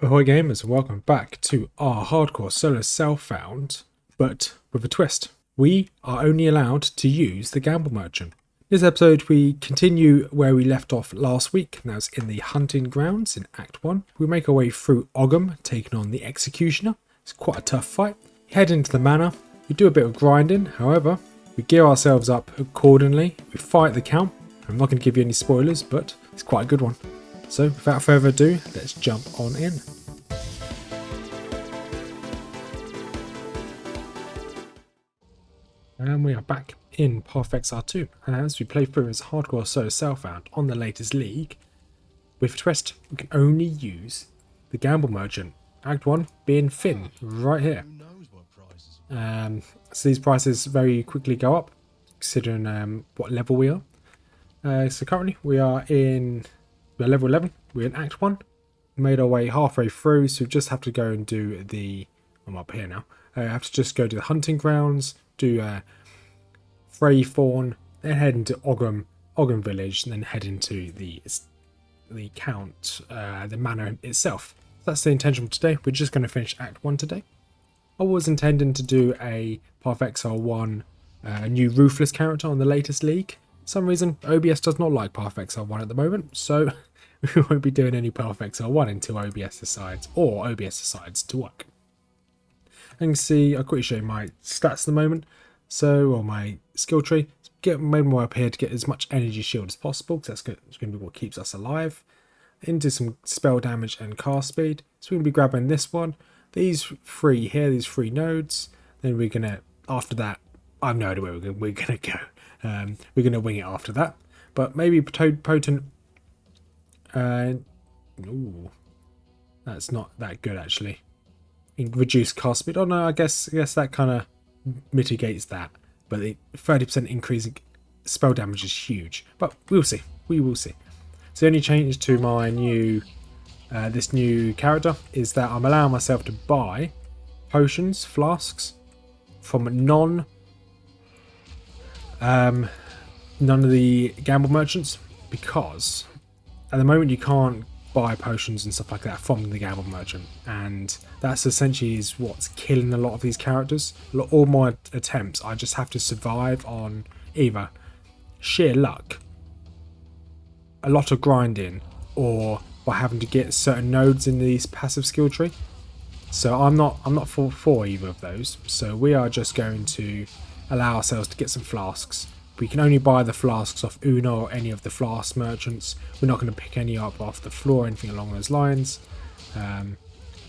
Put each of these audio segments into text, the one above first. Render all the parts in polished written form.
Ahoy gamers and welcome back to our hardcore solo self-found, but with a twist. We are only allowed to use the gamble merchant. This episode we continue where we left off last week, and that's in the hunting grounds in Act 1. We make our way through Ogham, taking on the Executioner. It's quite a tough fight. We head into the manor, we do a bit of grinding, however, we gear ourselves up accordingly, we fight the Count. I'm not going to give you any spoilers, but it's quite a good one. So, without further ado, let's jump on in. And we are back in Path XR2, and as we play through as hardcore solo self-found on the latest league, with a twist, we can only use the gamble merchant. Act 1 being Finn, right here. So these prices very quickly go up, considering what level we are. So currently we are level 11, we're in Act 1, we made our way halfway through, so we just have to go and do the, I'm up here now, I have to just go to the hunting grounds, do Freythorn, then head into Ogham village, and then head into the Count, the manor itself. That's the intention for today. We're just going to finish Act 1 today. I was intending to do a Path XR1 new Ruthless character on the latest league. For some reason, OBS does not like Path XR1 at the moment, so we won't be doing any Path XR1 until OBS decides to work. And you can see, I'll quickly show you my stats at the moment. So, or my skill tree. Get my way up here to get as much energy shield as possible, because that's going to be what keeps us alive. Into some spell damage and cast speed. So we're going to be grabbing this one. These three here, these three nodes. Then we're going to, after that, I have no idea where we're going to go. We're going to wing it after that. But maybe potent. Ooh, that's not that good actually. Reduce cast speed. Oh no, I guess that kind of mitigates that. But the 30% increase in spell damage is huge. But we'll see. We will see. So the only change to my new this new character is that I'm allowing myself to buy potions, flasks from none of the gamble merchants, because at the moment you can't buy potions and stuff like that from the gamble merchant, and that's essentially is what's killing a lot of these characters. All my attempts, I just have to survive on either sheer luck, a lot of grinding, or by having to get certain nodes in these passive skill tree. So I'm not for either of those. So we are just going to allow ourselves to get some flasks. We can only buy the flasks off Una or any of the flask merchants. We're not going to pick any up off the floor or anything along those lines. We're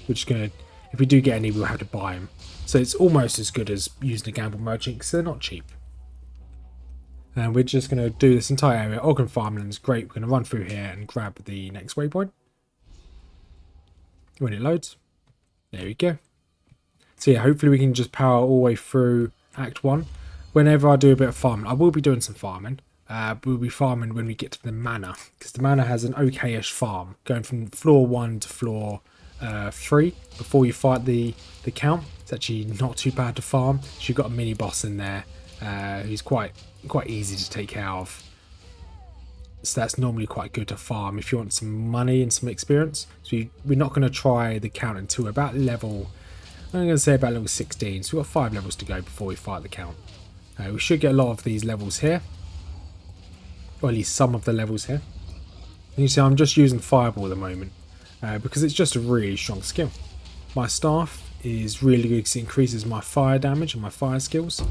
just going to, if we do get any, we'll have to buy them. So it's almost as good as using a gamble merchant because they're not cheap. And we're just going to do this entire area. Ogham Farmland's great. We're going to run through here and grab the next waypoint. When it loads. There we go. So yeah, hopefully we can just power all the way through Act 1. Whenever I do a bit of farming, I will be doing some farming. We'll be farming when we get to the manor, because the manor has an okay-ish farm, going from floor 1 to floor 3 before you fight the Count. It's actually not too bad to farm. So you've got a mini boss in there who's quite easy to take care of. So that's normally quite good to farm if you want some money and some experience. So we're not going to try the Count until about level, I'm going to say about level 16. So we've got 5 levels to go before we fight the Count. We should get a lot of these levels here, or at least some of the levels here. And you see I'm just using Fireball at the moment because it's just a really strong skill. My staff is really good because it increases my fire damage and my fire skills.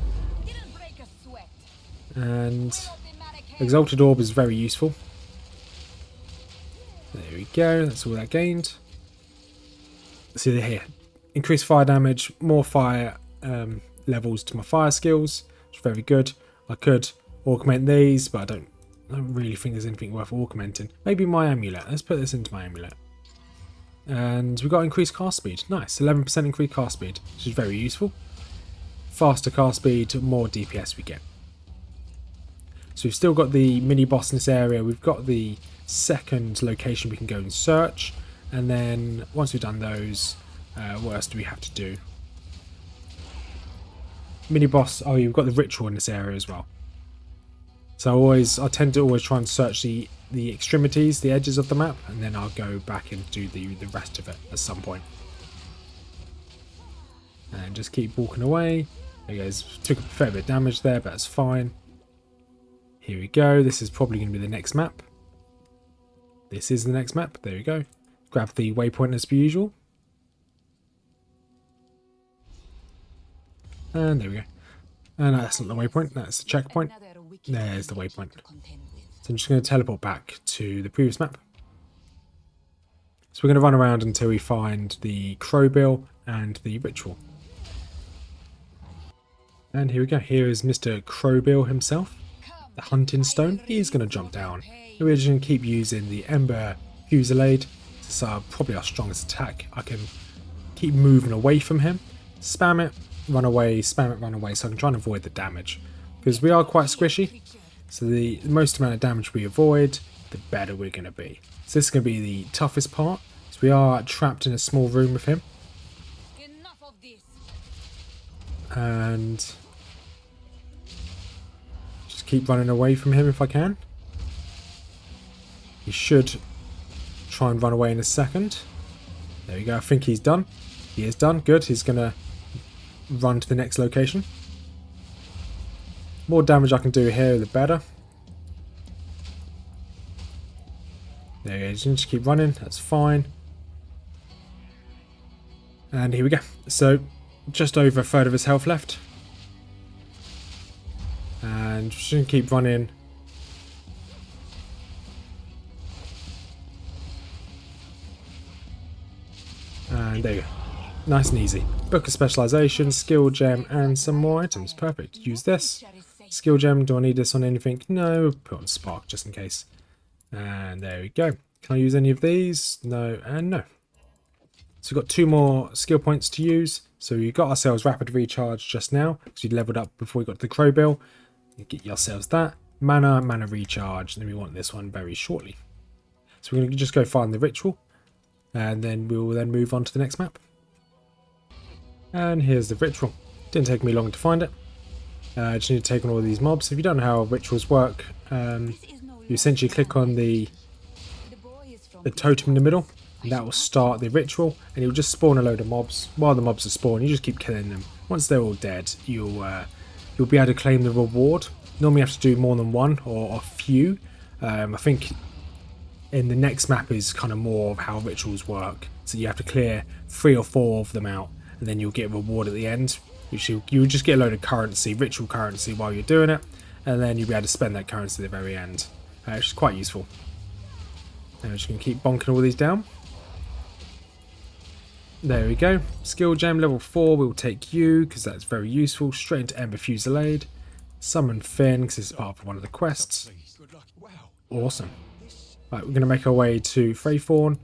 And Exalted Orb is very useful. There we go, that's all that gained. See here, increased fire damage, more fire levels to my fire skills. Very good. I could augment these, but I don't really think there's anything worth augmenting. Maybe my amulet. Let's put this into my amulet. And we've got increased cast speed. Nice. 11% increased cast speed, which is very useful. Faster cast speed, more DPS we get. So we've still got the mini boss in this area. We've got the second location we can go and search. And then once we've done those, what else do we have to do? Mini boss. Oh, you've got the ritual in this area as well. So I tend to always try and search the the extremities, the edges of the map, and then I'll go back and do the rest of it at some point. And just keep walking away. There he goes. Took a fair bit of damage there, but that's fine. Here we go. This is probably going to be the next map. This is the next map. There we go. Grab the waypoint as per usual. And there we go. And that's not the waypoint, that's the checkpoint. There's the waypoint. So I'm just going to teleport back to the previous map. So we're going to run around until we find the Crowbill and the ritual. And here we go. Here is Mr. Crowbill himself. The hunting stone. He's going to jump down. And we're just going to keep using the Ember Fusillade. This is probably our strongest attack. I can keep moving away from him. Spam it, run away, spam it, run away. So I can try and avoid the damage. Because we are quite squishy. So the most amount of damage we avoid, the better we're going to be. So this is going to be the toughest part. So we are trapped in a small room with him. And just keep running away from him if I can. He should try and run away in a second. There we go. I think he's done. He is done. Good. He's going to run to the next location. More damage I can do here, the better. There you go. Just keep running. That's fine. And here we go. So just over a third of his health left. And just going to keep running. And there you go. Nice and easy. Book of Specialization, Skill Gem, and some more items. Perfect. Use this. Skill Gem, do I need this on anything? No, put on Spark just in case. And there we go. Can I use any of these? No, and no. So we've got 2 more skill points to use. So we got ourselves Rapid Recharge just now, because we leveled up before we got to the Crowbill. You get yourselves that. Mana Recharge, and then we want this one very shortly. So we're going to just go find the ritual, and then we will then move on to the next map. And here's the ritual. Didn't take me long to find it. Just need to take on all of these mobs. If you don't know how rituals work, you essentially click on the totem in the middle, and that will start the ritual, and you'll just spawn a load of mobs. While the mobs are spawned, you just keep killing them. Once they're all dead, you'll be able to claim the reward. Normally you have to do more than one or a few. I think in the next map is kind of more of how rituals work. So you have to clear 3 or 4 of them out, and then you'll get a reward at the end. Which you'll just get a load of currency, ritual currency, while you're doing it, and then you'll be able to spend that currency at the very end, which is quite useful. And we're just going to keep bonking all these down. There we go. Skill Gem level 4 will take you, because that's very useful. Straight into Ember Fusillade. Summon Finn, because this is part of one of the quests. Awesome. Right, we're going to make our way to Freythorn.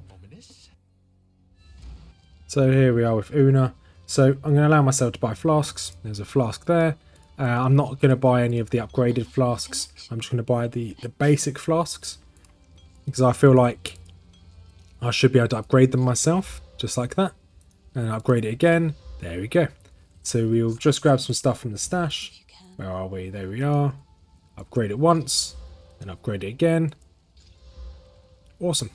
So here we are with Una. So I'm going to allow myself to buy flasks. There's a flask there. I'm not going to buy any of the upgraded flasks. I'm just going to buy the basic flasks, because I feel like I should be able to upgrade them myself, just like that. And upgrade it again. There we go. So we'll just grab some stuff from the stash. Where are we? There we are. Upgrade it once, and upgrade it again. Awesome.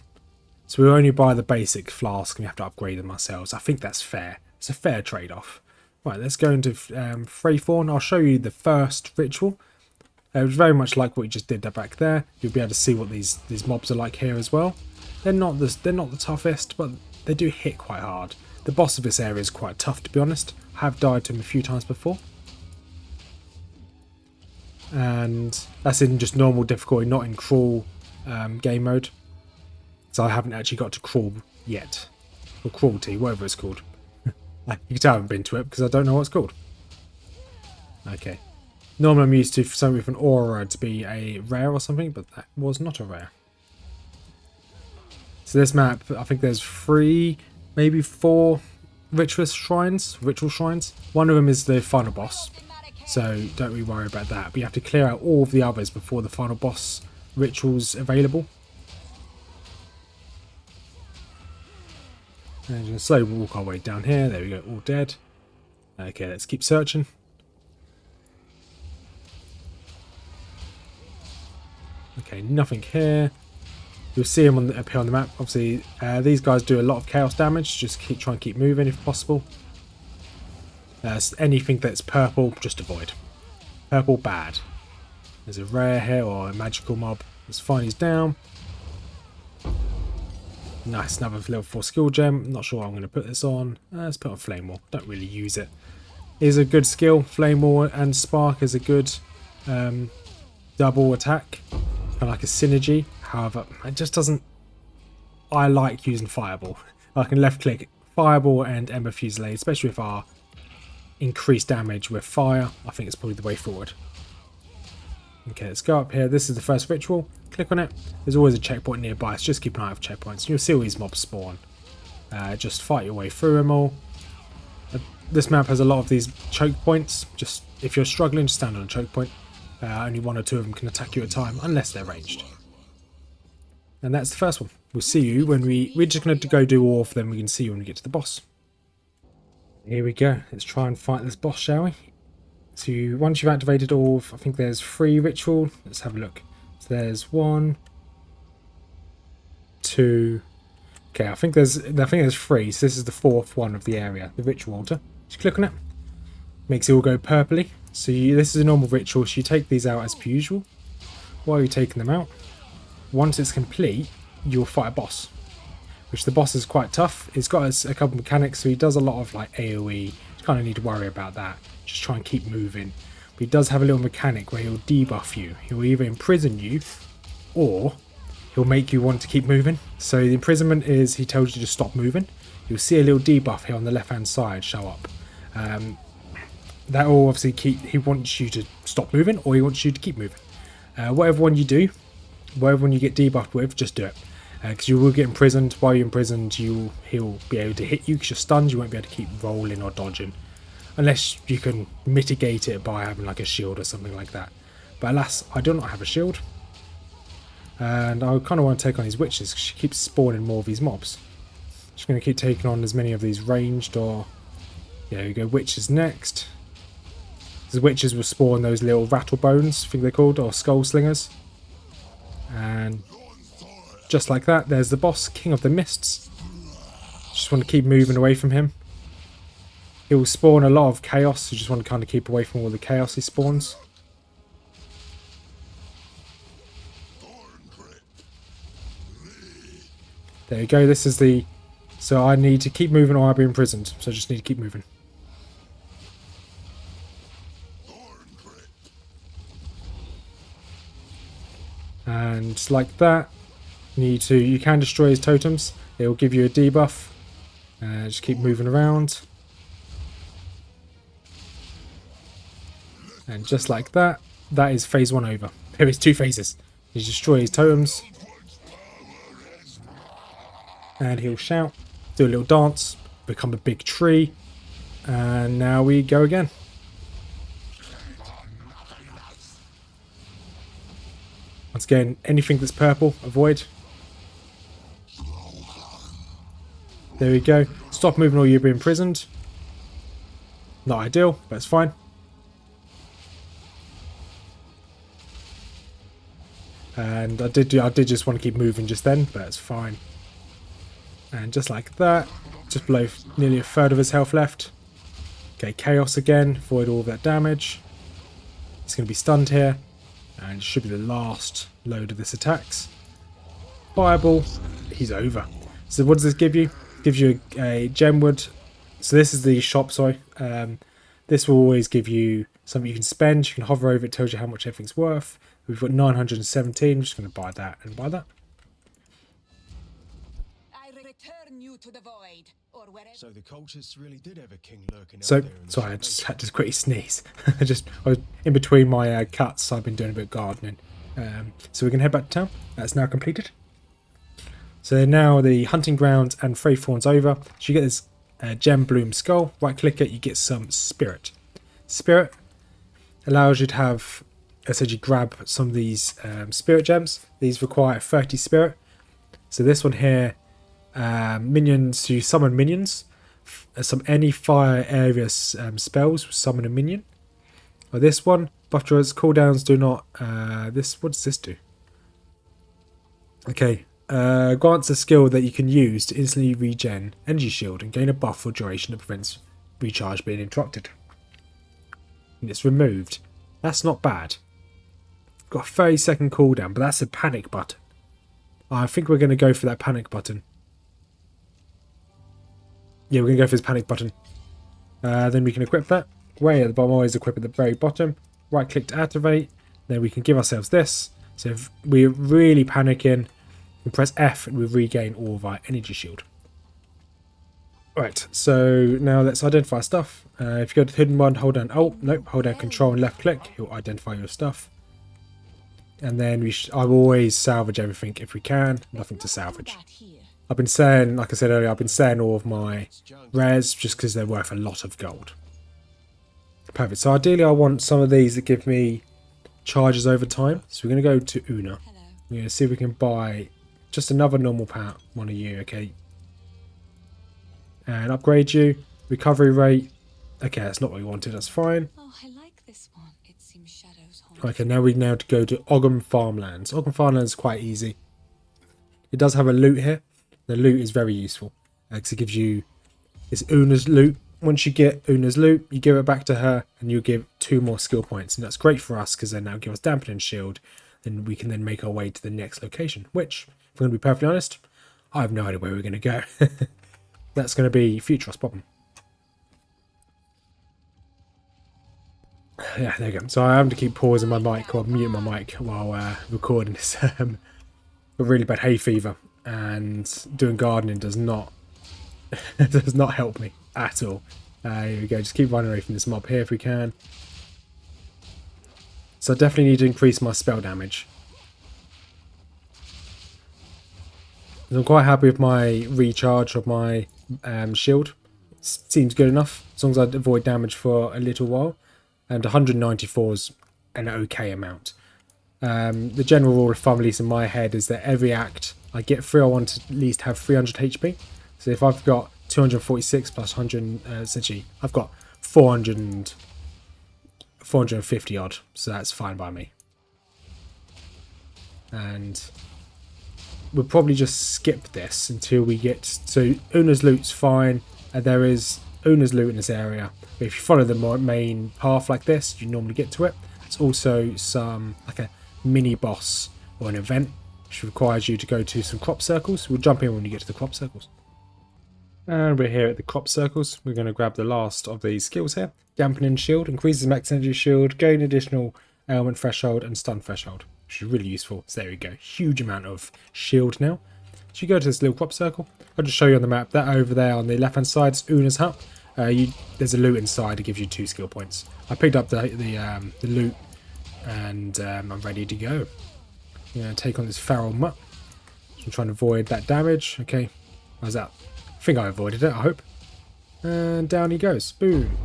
So we'll only buy the basic flask, and we have to upgrade them ourselves. I think that's fair. It's a fair trade-off. Right, let's go into Freythorn. I'll show you the first ritual. It was very much like what we just did back there. You'll be able to see what these mobs are like here as well. They're not the toughest, but they do hit quite hard. The boss of this area is quite tough, to be honest. I have died to him a few times before. And that's in just normal difficulty, not in crawl game mode. So I haven't actually got to crawl yet. Or cruelty, whatever it's called. You can tell I haven't been to it because I don't know what it's called. Okay. Normally I'm used to something with an aura to be a rare or something, but that was not a rare. So this map, I think there's 3, maybe 4 ritual shrines. One of them is the final boss, so don't really worry about that. But you have to clear out all of the others before the final boss ritual's available. And just slowly walk our way down here. There we go, all dead. Okay, let's keep searching. Okay, nothing here. You'll see them up here on the map. Obviously, these guys do a lot of chaos damage. Just try and keep moving if possible. Anything that's purple, just avoid. Purple, bad. There's a rare here or a magical mob. Let's find he's down. Nice, another level 4 skill gem. Not sure what I'm going to put this on. Let's put on Flame Wall. Don't really use it. Is a good skill. Flame Wall and Spark is a good double attack. Kind of like a synergy. However, it just doesn't... I like using Fireball. I can left click Fireball and Ember Fusillade, especially with our increased damage with fire. I think it's probably the way forward. Okay, let's go up here. This is the first ritual. Click on it. There's always a checkpoint nearby, so just keep an eye out for checkpoints. You'll see all these mobs spawn. Just fight your way through them all. This map has a lot of these choke points. Just if you're struggling, just stand on a choke point. Only one or two of them can attack you at a time, unless they're ranged. And that's the first one. We'll see you when we're just going to go do all of them. We can see you when we get to the boss. Here we go. Let's try and fight this boss, shall we? So once you've activated all of, I think there's 3 ritual. Let's have a look. So there's 1, 2. Okay, I think there's 3. So this is the 4th one of the area, the ritual altar. Just click on it. Makes it all go purpley. So this is a normal ritual. So you take these out as per usual. While you're taking them out, once it's complete, you'll fight a boss. Which the boss is quite tough. He's got a couple of mechanics, so he does a lot of like AoE. You kind of need to worry about that. Just try and keep moving. But he does have a little mechanic where he'll debuff you. He'll either imprison you, or he'll make you want to keep moving. So the imprisonment is he tells you to stop moving. You'll see a little debuff here on the left hand side show up. That will obviously he wants you to stop moving, or he wants you to keep moving. Whatever one you do, whatever one you get debuffed with, just do it. Because you will get imprisoned. While you're imprisoned, he'll be able to hit you because you're stunned. You won't be able to keep rolling or dodging. Unless you can mitigate it by having like a shield or something like that. But alas, I do not have a shield. And I kind of want to take on these witches because she keeps spawning more of these mobs. Just going to keep taking on as many of these ranged or... Yeah, you go witches next. The witches will spawn those little rattle bones, I think they're called, or skull slingers. And just like that, there's the boss, King of the Mists. Just want to keep moving away from him. He will spawn a lot of chaos, so you just want to kind of keep away from all the chaos he spawns. There you go, this is the... So I need to keep moving or I'll be imprisoned, so I just need to keep moving. And like that, you can destroy his totems. It will give you a debuff. Just keep moving around. And just like that, that is phase 1 over. There is 2 phases. You destroy his totems. And he'll shout, do a little dance, become a big tree. And now we go again. Once again, anything that's purple, avoid. There we go. Stop moving or you'll be imprisoned. Not ideal, but it's fine. And I did just want to keep moving just then, but it's fine. And just like that, just below nearly a third of his health left. Okay, chaos again, avoid all of that damage. He's going to be stunned here. And it should be the last load of this attacks. Fireball, he's over. So what does this give you? It gives you a gemwood. So this is the shop, sorry. This will always give you something you can spend. You can hover over it, tells you how much everything's worth. We've got 917. I'm just going to buy that and buy that. I return you to the void, or wherever. So the cultists really did have a king lurking So, out there. sorry, I just had to quickly sneeze. I was in between my cuts, so I've been doing a bit of gardening. So we can head back to town. That's now completed. So now the hunting ground and Freythorn's over. So you get this gem bloom skull. Right click it, you get some spirit. Spirit allows you to have, essentially grab some of these spirit gems. These require 30 spirit. So this one here, minions, you summon minions. Any fire area spells will summon a minion. Or this one, buff drawers, cooldowns do not. What does this do? Okay, Grants a skill that you can use to instantly regen energy shield and gain a buff for duration that prevents recharge being interrupted. And it's removed. That's not bad. Got a 30-second cooldown, but that's a panic button. I think we're going to go for that panic button. Yeah, we're going to go for this panic button. Then we can equip that. Way at the bottom, always equip at the very bottom. Right click to activate. Then we can give ourselves this. So if we're really panicking, we press F and we regain all of our energy shield. Right, so now let's identify stuff. If you go to the hidden one, hold down Alt, nope, hold down Control and left click, it will identify your stuff. And then I will always salvage everything if we can, nothing to salvage. I've been saying, like I said earlier, I've been selling all of my rares just because they're worth a lot of gold. Perfect, so ideally I want some of these that give me charges over time. So we're going to go to Una. We're going to see if we can buy just another normal one of you, okay. And upgrade you. Recovery rate. Okay, that's not what we wanted, that's fine. Oh, I like this one. It seems shadows haunt. Okay, now we to go to Ogham Farmlands. Ogham Farmlands is quite easy. It does have a loot here. The loot is very useful because it gives you, it's Una's loot. Once you get Una's loot, you give it back to her and you give 2 more skill points. And that's great for us because they now give us dampening shield. Then we can then make our way to the next location, which, if I'm going to be perfectly honest, I have no idea where we're going to go. That's going to be Futros Problem. Yeah, there you go. So I have to keep pausing my mic or muting my mic while recording this. A really bad hay fever, and doing gardening does not help me at all. Here we go. Just keep running away from this mob here if we can. So I definitely need to increase my spell damage. I'm quite happy with my recharge of my shield. Seems good enough as long as I avoid damage for a little while. And 194 is an okay amount. The general rule of thumb, at least in my head, is that every act I get through, I want to at least have 300 HP. So if I've got 246 plus 100, essentially, I've got 450 odd. So that's fine by me. And we'll probably just skip this until we get... So Una's loot's fine. And there is Una's loot in this area. But if you follow the main path like this, you normally get to it. It's also some, like a mini boss or an event, which requires you to go to some crop circles. We'll jump in when you get to the crop circles. And we're here at the crop circles. We're going to grab the last of these skills here. Dampening shield, increases max energy shield, gain additional ailment threshold and stun threshold, which is really useful. So there we go, huge amount of shield now. So you go to this little crop circle. I'll just show you on the map. That over there on the left hand side is Una's hut. There's a loot inside. It gives you 2 skill points. I picked up the loot and I'm ready to go. I'm going to take on this feral mutt. I'm trying to avoid that damage. Okay, how's that? I think I avoided it, I hope. And down he goes. Boom.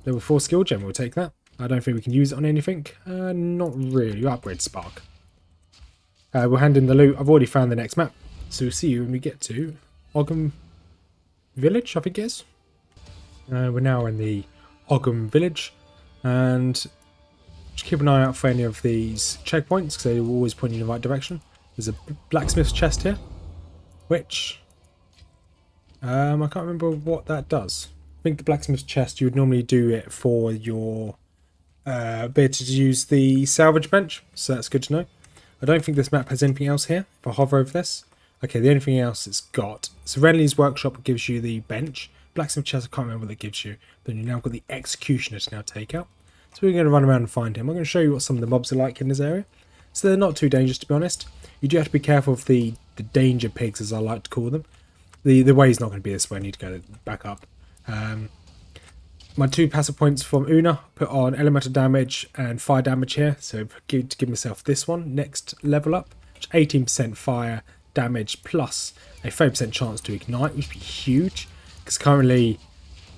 Level 4 skill gem, we'll take that. I don't think we can use it on anything. Not really. Upgrade spark. We'll hand in the loot. I've already found the next map. So we'll see you when we get to Ogham Village, I think it is. We're now in the Ogham Village. And just keep an eye out for any of these checkpoints because they will always point you in the right direction. There's a blacksmith's chest here, which I can't remember what that does. I think the blacksmith's chest, you would normally do it for your ability to use the salvage bench, so that's good to know. I don't think this map has anything else here. If I hover over this, okay, the only thing else it's got, so Renly's workshop gives you the bench. Blacksmith chest, I can't remember what it gives you, but you now got the executioner to now take out. So we're going to run around and find him. I'm going to show you what some of the mobs are like in this area. So they're not too dangerous, to be honest. You do have to be careful of the danger pigs, as I like to call them. The way is not going to be this way. I need to go back up. My 2 passive points from Una, put on elemental damage and fire damage here. So to give myself this one, next level up. 18% fire damage plus a 30% chance to ignite, which would be huge. Because currently,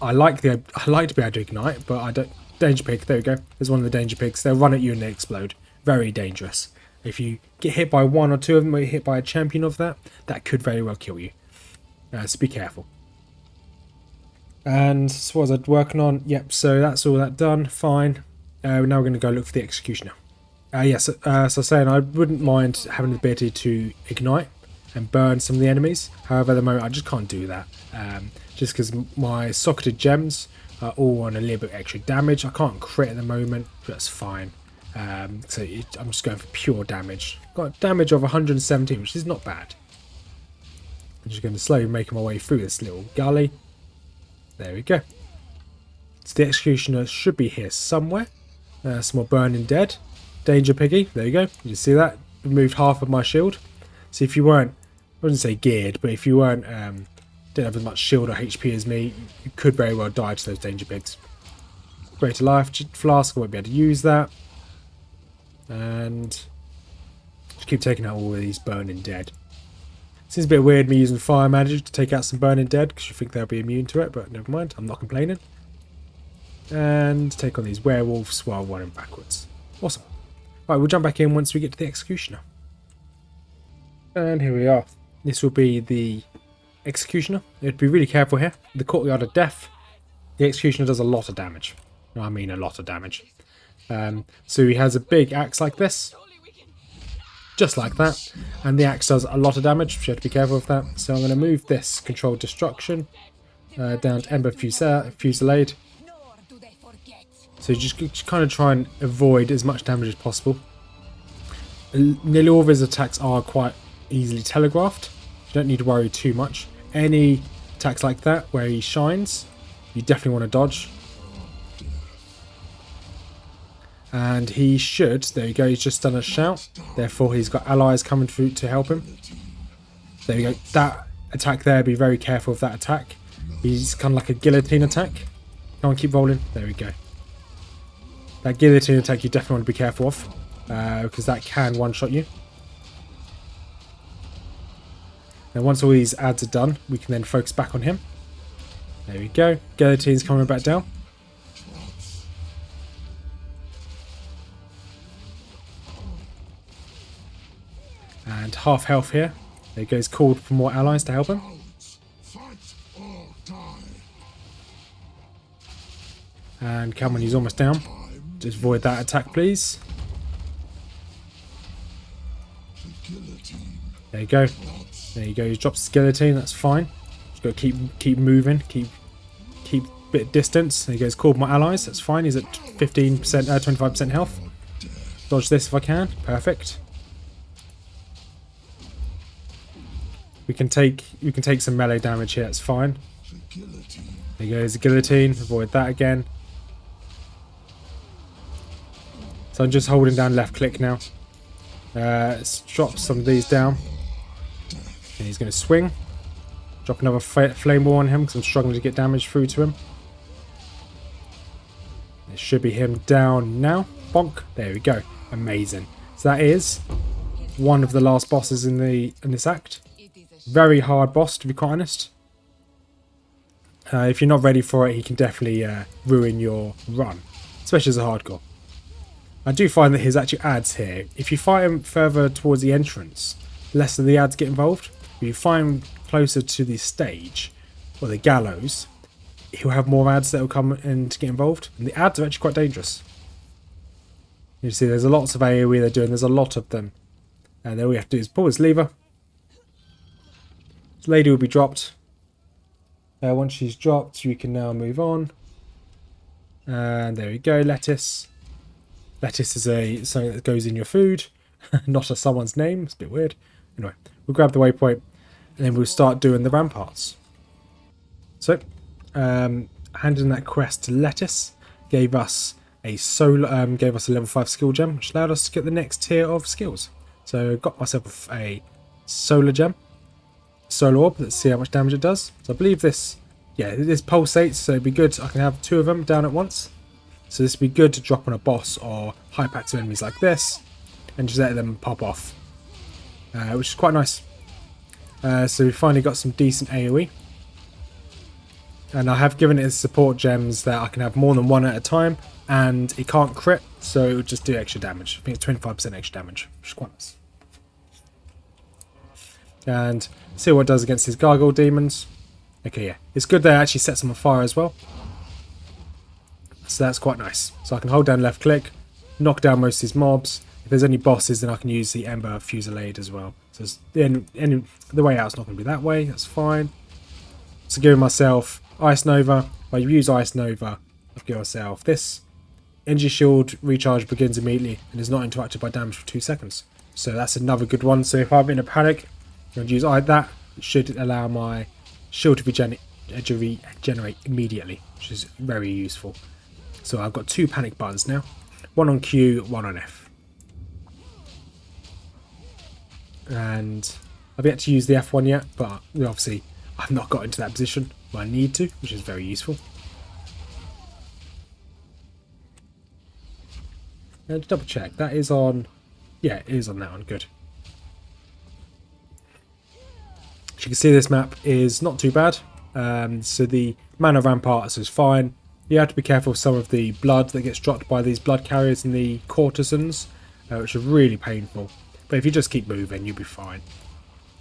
I like to be able to ignite, but I don't. Danger pig, there we go. There's one of the danger pigs. They'll run at you and they explode. Very dangerous. If you get hit by 1 or 2 of them, or you hit by a champion of that could very well kill you. So be careful. And so what was I working on? Yep, so that's all that done. Fine. Now we're going to go look for the executioner. Yes, so I was saying I wouldn't mind having the ability to ignite. and burn some of the enemies. However, at the moment I just can't do that, just because my socketed gems are all on a little bit extra damage. I can't crit at the moment, but that's fine. So I'm just going for pure damage. Got damage of 117, which is not bad. I'm just going to slowly make my way through this little gully. There we go. So the executioner should be here somewhere. Some more burning dead. Danger piggy. There you go. You see that? Removed half of my shield. So if you weren't, I wouldn't say geared, but if you weren't, didn't have as much shield or HP as me, you could very well die to those danger pigs. Greater life flask. I won't be able to use that. And just keep taking out all of these burning dead. Seems a bit weird me using fire magic to take out some burning dead because you think they'll be immune to it, but never mind. I'm not complaining. And take on these werewolves while running backwards. Awesome. Right, we'll jump back in once we get to the executioner. And here we are. This will be the executioner. You have to be really careful here. The courtyard of death. The executioner does a lot of damage. I mean a lot of damage. So he has a big axe like this. Just like that. And the axe does a lot of damage, so you have to be careful with that. So I'm going to move this controlled destruction down to Ember Fusillade. So just kind of try and avoid as much damage as possible. Nearly all of his attacks are quite easily telegraphed. You don't need to worry too much. Any attacks like that where he shines, you definitely want to dodge. And he should, there you go, he's just done a shout. Therefore he's got allies coming through to help him. There you go, that attack there, be very careful of that attack. He's kind of like a guillotine attack. Come on, keep rolling, there we go. That guillotine attack you definitely want to be careful of, because that can one-shot you. Now once all these ads are done, we can then focus back on him. There we go, guillotine's coming back down. And half health here. There goes, called for more allies to help him. And come on, he's almost down. Just avoid that attack, please. There you go. There you go. He drops his guillotine. That's fine. Just got to keep moving. Keep a bit distance. There he goes. Called my allies. That's fine. He's at 15%, 25% health. Dodge this if I can. Perfect. We can take some melee damage here. That's fine. There goes the guillotine. Avoid that again. So I'm just holding down left click now. Let's drop some of these down. And he's going to swing. Drop another flame wall on him because I'm struggling to get damage through to him. It should be him down now. Bonk. There we go. Amazing. So that is one of the last bosses in this act. Very hard boss, to be quite honest. If you're not ready for it, he can definitely ruin your run, especially as a hardcore. I do find that his actual ads here, if you fight him further towards the entrance, less of the ads get involved. If you find him closer to the stage, or the gallows, he'll have more ads that will come in to get involved. And the ads are actually quite dangerous. You see there's lots of AoE they're doing, there's a lot of them. And then all we have to do is pull this lever. This lady will be dropped. Once she's dropped, you can now move on. And there we go, lettuce. Lettuce is something that goes in your food, not as someone's name. It's a bit weird. Anyway, we'll grab the waypoint, and then we'll start doing the ramparts. So, handing that quest to Lettuce gave us a level 5 skill gem, which allowed us to get the next tier of skills. So, got myself a solar gem, solar orb. Let's see how much damage it does. So, I believe this pulsates, so it'd be good. I can have 2 of them down at once. So this would be good to drop on a boss or high packs of enemies like this and just let them pop off, which is quite nice. So we finally got some decent AoE, and I have given it support gems that I can have more than one at a time, and it can't crit, so it would just do extra damage. I think it's 25% extra damage, which is quite nice. And see what it does against his gargoyle demons. Okay, yeah, it's good that it actually sets them on fire as well. So that's quite nice. So I can hold down left click, knock down most of these mobs. If there's any bosses, then I can use the Ember Fusillade as well. So the way out's not going to be that way. That's fine. So giving myself Ice Nova. If I use Ice Nova, I've given myself this. Energy Shield recharge begins immediately and is not interrupted by damage for 2 seconds. So that's another good one. So if I'm in a panic, I'm going to use that. It should allow my shield to regenerate immediately, which is very useful. So I've got 2 panic buttons now. One on Q, one on F. And I've yet to use the F1 yet, but obviously I've not got into that position where I need to, which is very useful. And to double check, that is on... Yeah, it is on that one, good. As you can see, this map is not too bad. So the mana ramparts is fine. You have to be careful of some of the blood that gets dropped by these blood carriers and the courtesans, which are really painful. But if you just keep moving, you'll be fine.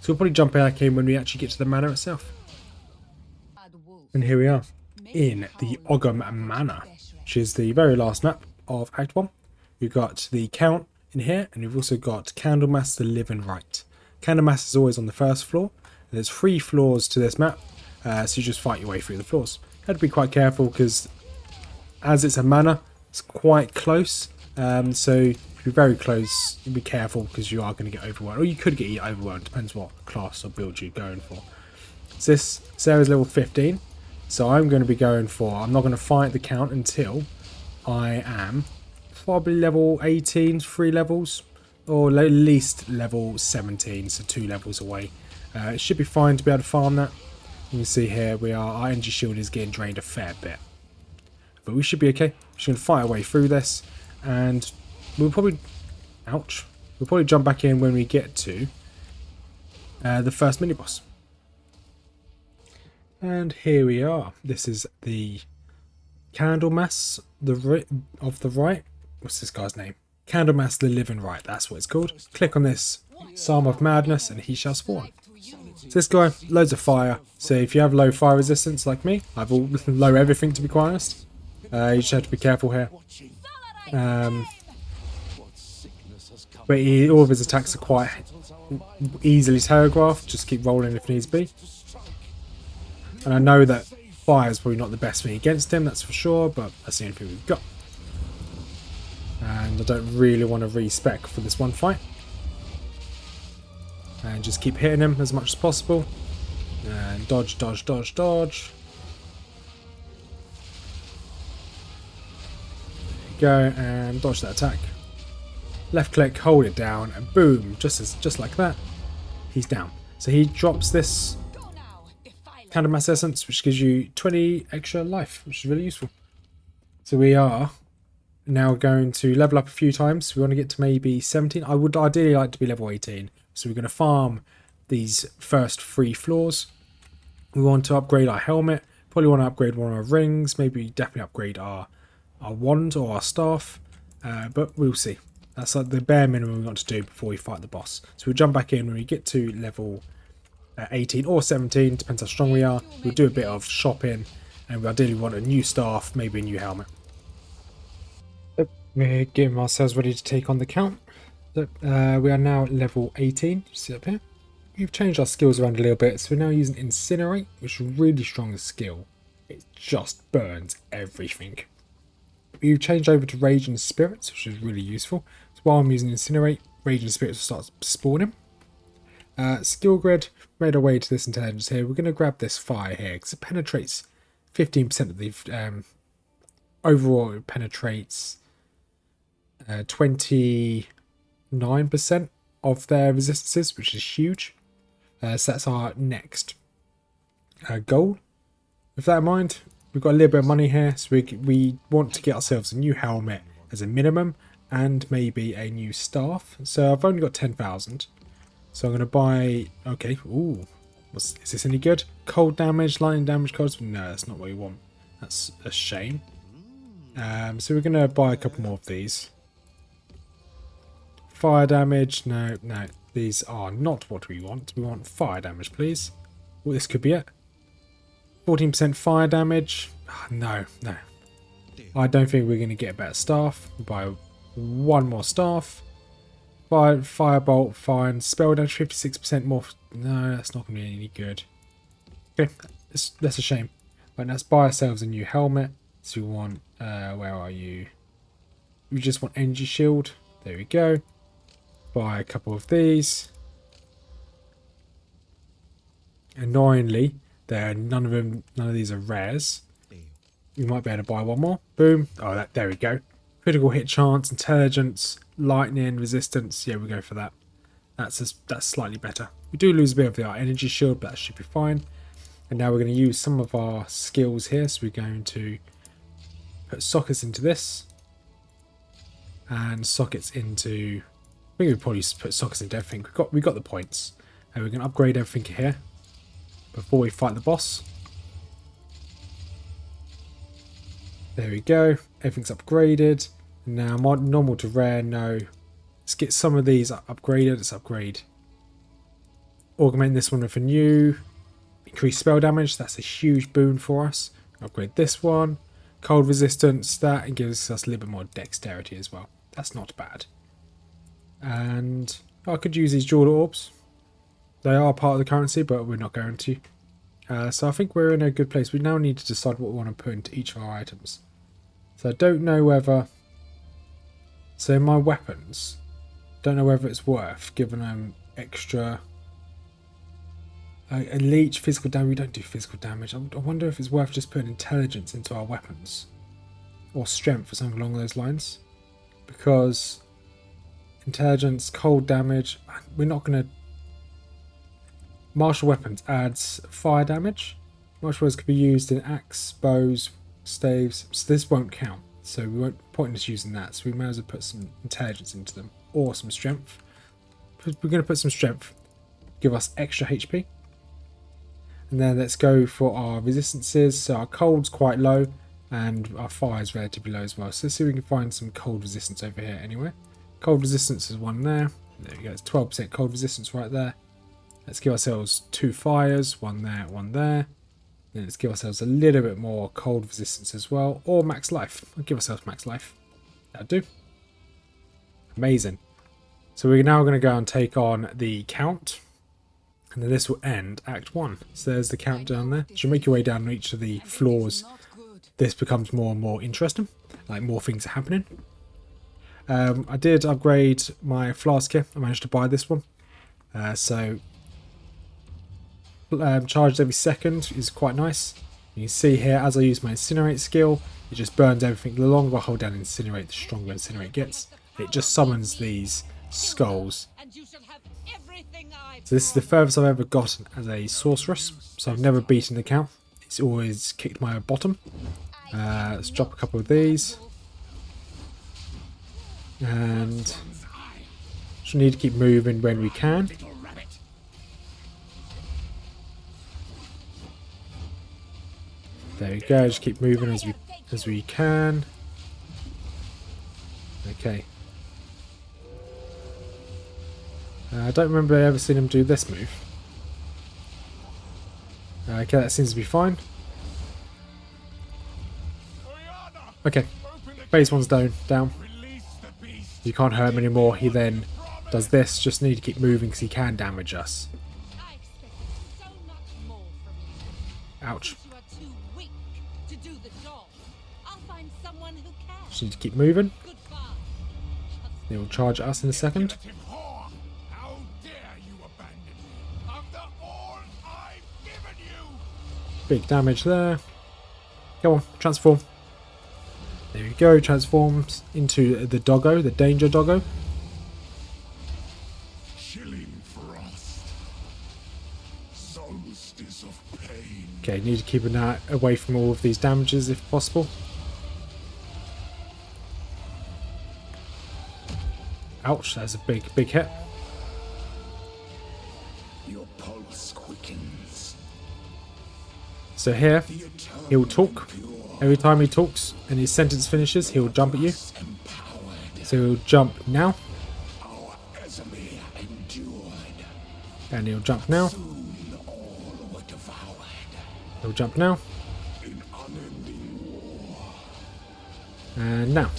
So we'll probably jump back in when we actually get to the manor itself. And here we are, in the Ogham Manor, which is the very last map of Act 1. You've got the Count in here, and you've also got Candlemas the Living Right. Candlemas is always on the first floor. And there's 3 floors to this map, so you just fight your way through the floors. You have to be quite careful because as it's a manor, it's quite close. So if you're very close, be careful because you are going to get overwhelmed. Or you could get overwhelmed, depends what class or build you're going for. So this Sarah's level 15. So I'm going to be going for, I'm not going to fight the Count until I am probably level 18, 3 levels. Or at least level 17, so 2 levels away. It should be fine to be able to farm that. You can see here our energy shield is getting drained a fair bit. But we should be okay. We're just going to fight our way through this. And we'll probably... Ouch. We'll probably jump back in when we get to the first mini-boss. And here we are. This is the Candlemas of the Right. What's this guy's name? Candlemas the Living Right. That's what it's called. Click on this Psalm of Madness and he shall spawn. So this guy, loads of fire. So if you have low fire resistance like me, I've all low everything to be quite honest. You just have to be careful here. But all of his attacks are quite easily telegraphed. Just keep rolling if needs be. And I know that fire is probably not the best thing against him, that's for sure, but that's the only thing we've got. And I don't really want to respec for this one fight. And just keep hitting him as much as possible. And dodge, dodge, dodge, dodge. There you go, and dodge that attack. Left click, hold it down, and boom, just like that, he's down. So he drops this Candlemas Essence, which gives you 20 extra life, which is really useful. So we are now going to level up a few times. We want to get to maybe 17. I would ideally like to be level 18. So we're going to farm these first 3 floors. We want to upgrade our helmet. Probably want to upgrade one of our rings. Maybe definitely upgrade our wand or our staff. But we'll see. That's like the bare minimum we want to do before we fight the boss. So we'll jump back in when we get to level 18 or 17. Depends how strong we are. We'll do a bit of shopping. And we ideally want a new staff. Maybe a new helmet. We're getting ourselves ready to take on the Count. So, we are now at level 18. You see up here? We've changed our skills around a little bit. So we're now using Incinerate, which is a really strong skill. It just burns everything. We've changed over to Rage and Spirits, which is really useful. So while I'm using Incinerate, Rage and Spirits will start spawning. Skill grid, made our way to this intelligence here. We're going to grab this fire here because it penetrates 15% of the... overall, it penetrates 29% of their resistances, which is huge. So that's our next goal. With that in mind, we've got a little bit of money here, so we want to get ourselves a new helmet as a minimum, and maybe a new staff. So I've only got 10,000. So I'm going to buy... Okay, ooh. Is this any good? Cold damage, lightning damage, cold... No, that's not what we want. That's a shame. So we're going to buy a couple more of these. Fire damage, no. These are not what we want. We want fire damage, please. Well, this could be it. 14% fire damage. Oh, no. I don't think we're going to get a better staff. We'll buy one more staff. Firebolt, fine. Spell damage 56% more. No, that's not going to be any good. Okay, that's a shame. Right, let's buy ourselves a new helmet. So we want, where are you? We just want energy shield. There we go. Buy a couple of these. Annoyingly, none of these are rares. We might be able to buy one more. Boom. Oh, there we go. Critical hit chance, intelligence, lightning, resistance. Yeah, we go for that. That's slightly better. We do lose a bit of our energy shield, but that should be fine. And now we're going to use some of our skills here. So we're going to put sockets into this. And sockets into... I think we'd probably put sockets into everything. We got the points. And we're going to upgrade everything here before we fight the boss. There we go. Everything's upgraded. Now, normal to rare, no. Let's get some of these upgraded. Let's upgrade. Augment this one with a new. Increase spell damage. That's a huge boon for us. Upgrade this one. Cold resistance. That gives us a little bit more dexterity as well. That's not bad. And I could use these jewel orbs. They are part of the currency, but we're not going to. So I think we're in a good place. We now need to decide what we want to put into each of our items. So I don't know whether... So my weapons, don't know whether it's worth giving them extra... a leech, physical damage. We don't do physical damage. I wonder if it's worth just putting intelligence into our weapons. Or strength or something along those lines. Because intelligence, cold damage, we're not going to... Martial weapons adds fire damage. Martial weapons could be used in axe, bows, staves. So this won't count. So we won't point us using that. So we may as well put some intelligence into them. Or some strength. We're going to put some strength. Give us extra HP. And then let's go for our resistances. So our cold's quite low. And our fire is relatively low as well. So let's see if we can find some cold resistance over here anyway. Cold resistance is one there. There we go. It's 12% cold resistance right there. Let's give ourselves 2 fires, one there, one there. Then let's give ourselves a little bit more cold resistance as well, or max life. I'll give ourselves max life. That'll do. Amazing. So we're now going to go and take on the count, and then this will end Act 1. So there's the count down there. So you make your way down each of the floors. This becomes more and more interesting, like more things are happening. I did upgrade my flask here. I managed to buy this one. Charged every second is quite nice. You can see here, as I use my incinerate skill, it just burns everything. The longer I hold down incinerate, the stronger incinerate gets. It just summons these skulls. So this is the furthest I've ever gotten as a sorceress. So I've never beaten the count. It's always kicked my bottom. Let's drop a couple of these. And just need to keep moving when we can. There we go, just keep moving as we can. Okay. I don't remember ever seeing him do this move. Okay, that seems to be fine. Okay, base one's down. You can't hurt him anymore. He then does this. Just need to keep moving because he can damage us. Ouch. Just need to keep moving. They will charge at us in a second. Big damage there. Go on, transform. There we go, transforms into the doggo, the danger doggo. Okay, need to keep an eye away from all of these damages if possible. Ouch, that's a big hit. Your pulse quickens. So here, he'll talk. Every time he talks and his sentence finishes, he'll jump at you. So he'll jump now. And he'll jump now. He'll jump now. And now.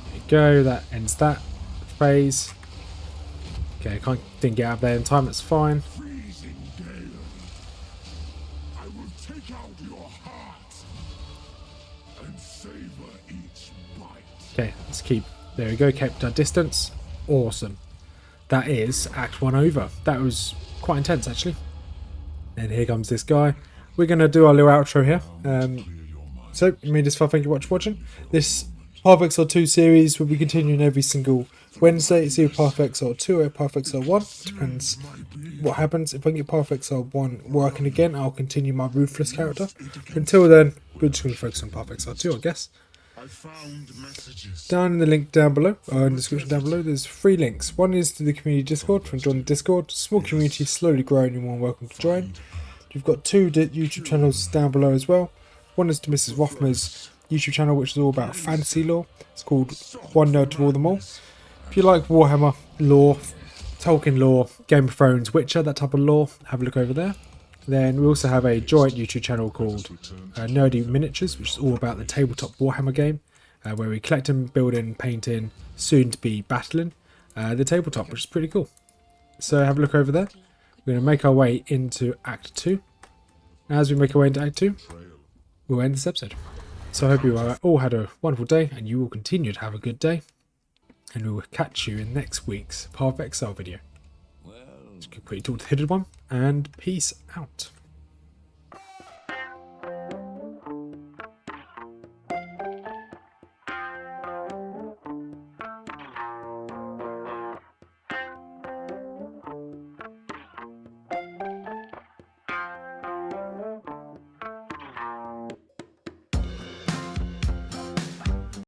There you go, that ends that phase. Okay, didn't get out of there in time, that's fine. Freezing gale. I will take out your heart and savor each bite. Okay, let's keep, there we go, kept our distance. Awesome. That is Act 1 over. That was quite intense actually. And here comes this guy. We're going to do our little outro here. So, you made this far, thank you for watching. This Path of Exile 2 series will be continuing every single Wednesday. It's either Path of Exile 2 or Path of Exile 1. Depends what happens. If I can get Path of Exile 1 working again, I'll continue my Ruthless character. Until then, we're just going to focus on Path of Exile 2, I guess. I found messages. Down in the link down below, or in the description down below, there's 3 links. One is to the community Discord, to join the Discord. Small community, slowly growing, you're more than welcome to join. You've got 2 YouTube channels down below as well. One is to Mrs Rothmers YouTube channel, which is all about fantasy lore. It's called One Nerd to Rule Them All. If you like Warhammer lore, Tolkien lore, Game of Thrones, Witcher, that type of lore, have a look over there. Then we also have a joint YouTube channel called Nerdy Miniatures, which is all about the tabletop Warhammer game, where we collecting, building, painting, soon to be battling the tabletop, which is pretty cool. So have a look over there. We're going to make our way into Act 2. As we make our way into Act 2, we'll end this episode. So I hope you all had a wonderful day, and you will continue to have a good day. And we will catch you in next week's Path of Exile video. Just a quick talk to the hidden one, and peace out.